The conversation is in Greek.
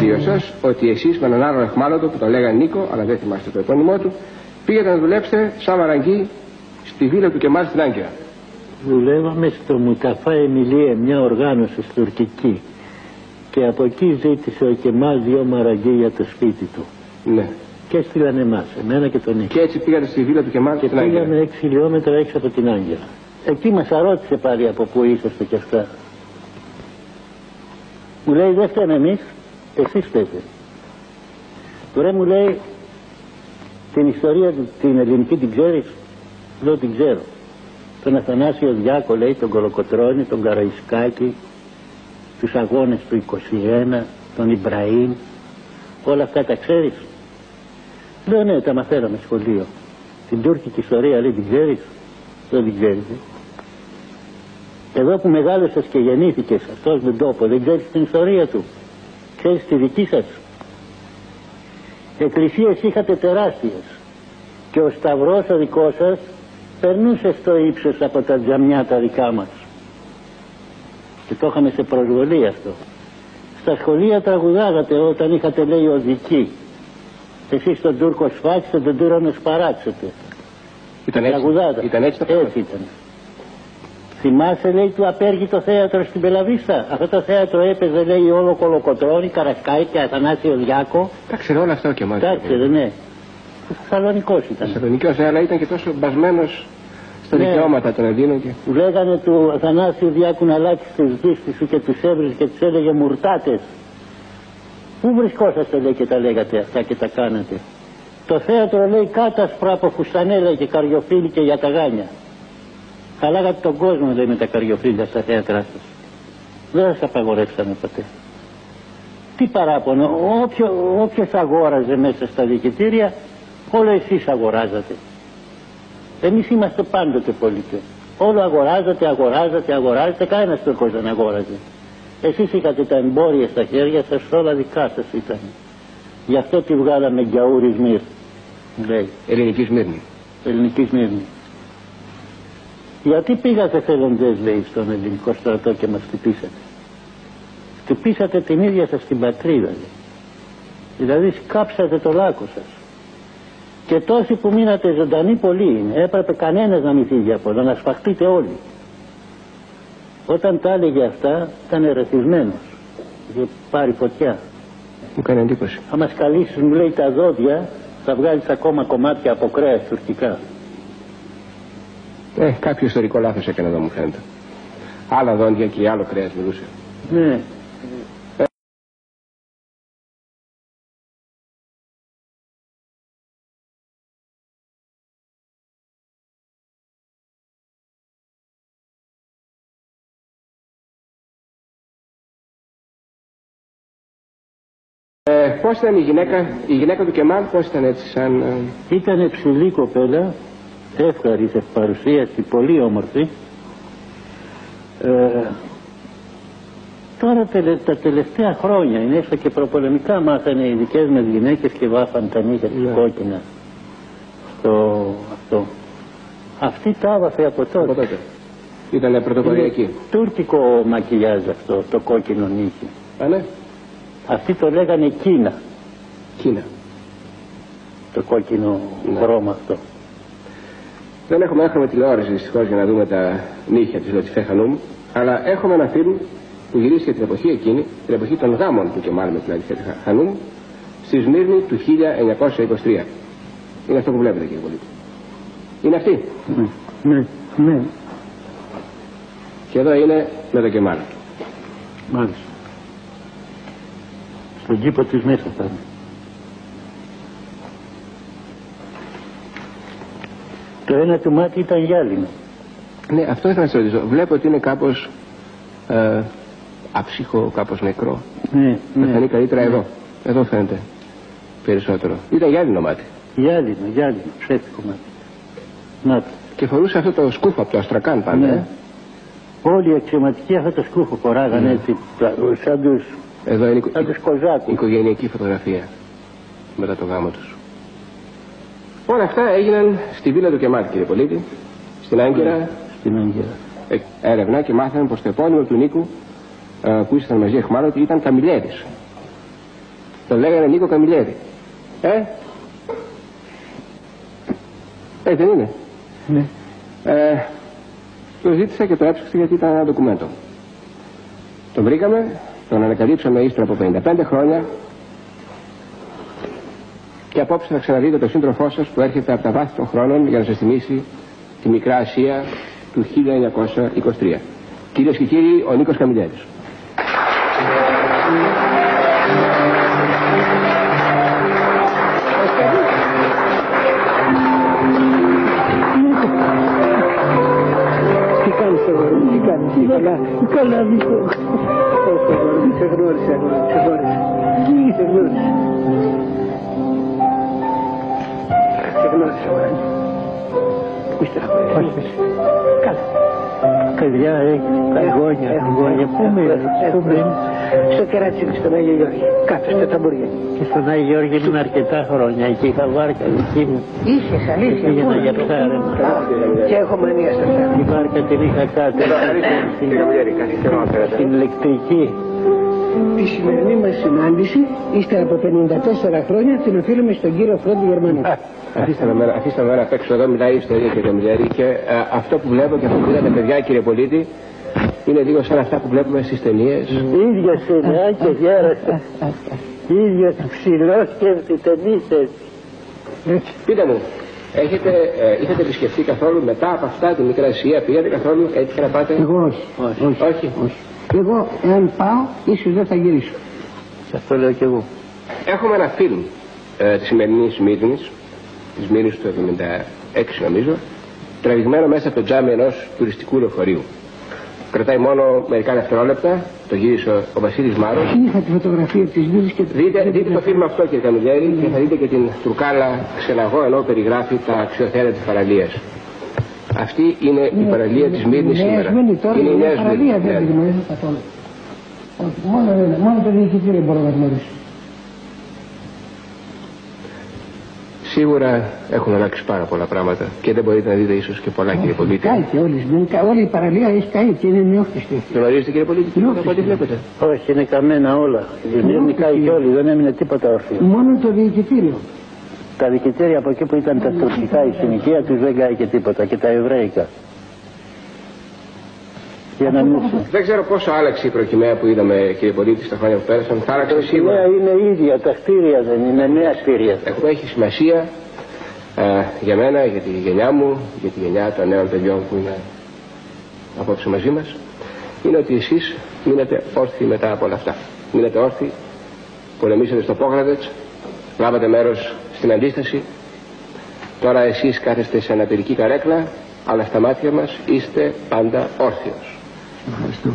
δύο σας ότι εσείς με έναν άλλο αιχμάλωτο που τον λέγανε Νίκο, αλλά δεν θυμάστε το επώνυμό του, πήγατε να δουλέψετε σαν μαραγκή στη βίλα του Κεμάλ στην Άγκυρα. Δουλεύαμε στο Μουταφά Εμιλία, μια οργάνωση τουρκική. Και από εκεί ζήτησε ο Κεμάλ 2 μαραγκί για το σπίτι του. Ναι. Και έστειλαν εμάς, εμένα και τον Νίκο. Και έτσι πήγατε στη βίλα του Κεμάλ στην Άγκυρα. Και πήγαμε 6 χιλιόμετρα έξω από την Άγκυρα. Εκεί μας αρώτησε πάλι από πού είσαστε κι αυτά. Μου λέει δεν φταίμε εμείς, εσείς φταίτε. Τώρα μου λέει την ιστορία την ελληνική την ξέρεις? Λέω την ξέρω. Τον Αθανάσιο Διάκο λέει, τον Κολοκοτρώνη, τον Καραϊσκάκη, τους αγώνες του 21, τον Ιμπραήμ, όλα αυτά τα ξέρεις? Λέω ναι, τα μαθαίναμε σχολείο. Την τουρκική ιστορία λέει την ξέρεις? Δεν την ξέρεις. Εδώ που μεγάλωσες και γεννήθηκες αυτός τον τόπο, δεν ξέρεις την ιστορία του? Ξέρεις τη δική σας? Εκκλησίες είχατε τεράστιες και ο σταυρός ο δικός σας περνούσε στο ύψος από τα τζαμιά τα δικά μας. Και το είχαμε σε προσβολή αυτό. Στα σχολεία τραγουδάγατε όταν είχατε λέει οδική. Εσείς τον Τούρκο σφάξετε, τον Τούρανο σπαράξετε. Ήταν έτσι? Τραγουδάτε. Ήταν έτσι? Έτσι ήταν. Θυμάσαι λέει του Απέργητο θέατρο στην Πελαβίστα? Αυτό το θέατρο έπαιζε λέει όλο Κολοκοτρώνη, Καρασκάη και Αθανάσιο Διάκο. Τα ξέρει όλα αυτά και μάλιστα. Τα ξέρει, ναι. Θεσσαλονικός ήταν. Θεσσαλονικός, αλλά ήταν και τόσο μπασμένος στα δικαιώματα των Ελλήνων. Του λέγανε του Αθανάσιου Διάκου να αλλάξει τις δίστες σου και τους έβριζε και τους έλεγε μουρτάτες. Πού βρισκόσαστε λέει και τα λέγατε αυτά και τα κάνατε? Το θέατρο λέει κάτασπρα από φουστανέλα και καριοφίλι και για τα γάνια. Χαλάγατε τον κόσμο λέει με τα καριοφίλια στα θέατρά σας. Δεν σας απαγορεύσαμε ποτέ. Τι παράπονο, όποιος αγόραζε μέσα στα διοικητήρια, όλο εσείς αγοράζατε. Εμείς είμαστε πάντοτε πολίτες. Όλο αγοράζατε, κανένας Τούρκος δεν αγόραζε. Εσείς είχατε τα εμπόρια στα χέρια σας, όλα δικά σας ήταν. Γι' αυτό τη βγάλαμε Γκιαούρι Σμύρνη, λέει. Ελληνική Σμύρνη. Ελληνική Σμύρνη. Γιατί πήγατε θελοντές λέει στον ελληνικό στρατό και μας χτυπήσατε? Χτυπήσατε την ίδια σας την πατρίδα λέει. Δηλαδή σκάψατε το λάκκο σας. Και τόσοι που μείνατε ζωντανοί πολλοί είναι. Έπρεπε κανένας να μην φύγει από εδώ, να σφαχτείτε όλοι. Όταν τα έλεγε αυτά ήταν ερεθισμένος. Είχε πάρει φωτιά. Μου κάνει εντύπωση. Θα μας καλήσεις μου λέει τα δόντια, θα βγάλεις ακόμα κομμάτια από κρέας τουρκικά. Κάποιο ιστορικό λάθος έκανε εδώ μου φαίνεται. Άλλα δόντια και άλλο κρέας μιλούσε. Ναι. Πώς ήταν η γυναίκα του Κεμάλ, πώς ήταν έτσι σαν... Ήταν ψηλή κοπέλα, εύκαρη σε παρουσίαση, πολύ όμορφη. Τώρα τα τελευταία χρόνια, είναι έστω και προπολεμικά, μάθανε οι δικές μας γυναίκες και βάφαν τα νύχια τους κόκκινα στο αυτό. Αυτή τα άβαφε από τότε. Ήταν πρωτοποριακή. Τουρκικό μακιγιάζ αυτό, το κόκκινο νύχι. Ναι. Αυτοί το λέγανε Κίνα. Κίνα. Το κόκκινο χρώμα αυτό. Δεν έχουμε έγχρωμη τηλεόραση δυστυχώς για να δούμε τα νύχια της Λατιφέ Χανούμ, αλλά έχουμε ένα φιλμ που γυρίστηκε την εποχή εκείνη, την εποχή των γάμων του Κεμάλ με τη Λατιφέ Χανούμ, στη Σμύρνη του 1923. Είναι αυτό που βλέπετε κύριε Πολίτη. Είναι αυτή. Ναι. Και εδώ είναι με τον Κεμάλ. Μάλιστα. Στον κήπο της μέσα θα είναι. Το ένα του μάτι ήταν γυάλινο. Ναι, αυτό ήθελα να σας ρωτήσω. Βλέπω ότι είναι κάπως αψύχο, κάπως νεκρό. Ναι. Φαίνεται καλύτερα εδώ. Εδώ φαίνεται περισσότερο. Ήταν γυάλινο μάτι. Γυάλινο, ψεύτικο μάτι. Να το. Και φορούσε αυτό το σκούφο από το Αστρακάν πάντα. Ναι. Όλοι οι αξιωματικοί αυτό το σκούφο φοράγανε έτσι, σαν τους... Εδώ είναι η οικογενειακή φωτογραφία μετά το γάμο τους. Όλα αυτά έγιναν στη βίλα του Κεμάλ κύριε Πολίτη, στην Άγκυρα. Στην Άγκυρα. Έρευνα και μάθαμε πως το επώνυμο του Νίκου που ήσασταν μαζί εχμάλωτοι ήταν Καμιλιέρης. Τον λέγανε Νίκο Καμιλιέρη. Δεν είναι. Ναι. Το ζήτησα και το έψαξα γιατί ήταν ένα ντοκουμέντο. Τον βρήκαμε, τον ανακαλύψαμε ύστερα από 55 χρόνια και απόψε θα ξαναδείτε τον σύντροφό σας που έρχεται από τα βάθη των χρόνων για να σας θυμίσει τη Μικρά Ασία του 1923. Κυρίες και κύριοι, ο Νίκος Καμιλιέρης. Καλά, Νίκο. Σε γνώρισα. Πού είστε καλά. Παιδιά, εγγόνια, πού είμαι. Στο Κερατσίνι, στον Άγιο Γιώργη. Κάτω στα ταμπουριά. Και στον Άγιο Γιώργη ήμουν αρκετά χρόνια. Εκεί είχα βάρκα δική μου. Είχες, αλήθεια. Πήγαινα για ψάρεμα. Και έχω μανία στα αυτά. Τη βάρκα την είχα κάτω. Στην ηλεκτρική. Τη σημερινή μας συνάντηση, ύστερα από 54 χρόνια, την οφείλουμε στον κύριο Φρόντι Γερμανό. Αφήστε με απ' έξω, εδώ μιλάει η ιστορία κύριε Καμιλιέρη και αυτό που βλέπω και αυτό που είδατε παιδιά κύριε πολίτη είναι λίγο σαν αυτά που βλέπουμε στις ταινίες. Ίδιος είναι, και γέρασε. Ίδιος ψηλός και στις ταινίες. Πείτε μου, είχατε επισκεφτεί καθόλου μετά από αυτά τη Μικρά Ασία, πήγατε καθόλου, έτυχε να πάτε? Εγώ όχι. Εγώ, εάν πάω, ίσως δεν θα γυρίσω. Σας το λέω κι εγώ. Έχουμε ένα φιλμ της σημερινής Σμύρνης, της Σμύρνης του 1976 νομίζω, τραβηγμένο μέσα από το τζάμι ενός τουριστικού λεωφορείου. Κρατάει μόνο μερικά δευτερόλεπτα, το γύρισε ο Βασίλης Μάρος. Είχα τη φωτογραφία της Σμύρνης και... Δείτε το φιλμ αυτό κύριε Καμιλιέρη και θα δείτε και την τουρκάλα ξεναγώ ενώ περιγράφει τα αξιοθέατα της παραλίας. Αυτή είναι η παραλία της Σμύρνης σήμερα. Είναι η νέα παραλία, δεν την γνωρίζω καθόλου. Μόνο το διοικητήριο μπορώ να γνωρίσω. Σίγουρα έχουν αλλάξει πάρα πολλά πράγματα και δεν μπορείτε να δείτε ίσως και πολλά κύριε πολίτη. Όλη η παραλία έχει καεί και είναι νεόχτιστη. Γνωρίζετε κύριε πολίτη, τι βλέπετε? Όχι, είναι καμένα όλα. Είναι καεί κι όλοι, δεν έμεινε τίποτα όρθιο. Μόνο το διοικητήριο. Τα διοικητήρια από εκεί που ήταν τα τουρκικά, η συνοικία τους δεν καεί και τίποτα και τα εβραϊκά. Δεν ξέρω πόσο άλλαξε η προκυμαία που είδαμε κύριε πολίτη στα χρόνια που πέρασαν. Θα άλλαξε σίγουρα. Είναι ίδια, τα κτίρια δεν είναι, νέα κτίρια. Έχει σημασία για μένα, για τη γενιά μου, για τη γενιά των νέων παιδιών που είναι απόψε μαζί μας, είναι ότι εσείς μείνετε όρθιοι μετά από όλα αυτά. Μείνετε όρθιοι, πολεμήσατε στο Πόγραδετς, λάβατε μέρος στην αντίσταση. Τώρα εσείς κάθεστε σε αναπηρική καρέκλα, αλλά στα μάτια μας είστε πάντα όρθιος. Ευχαριστώ.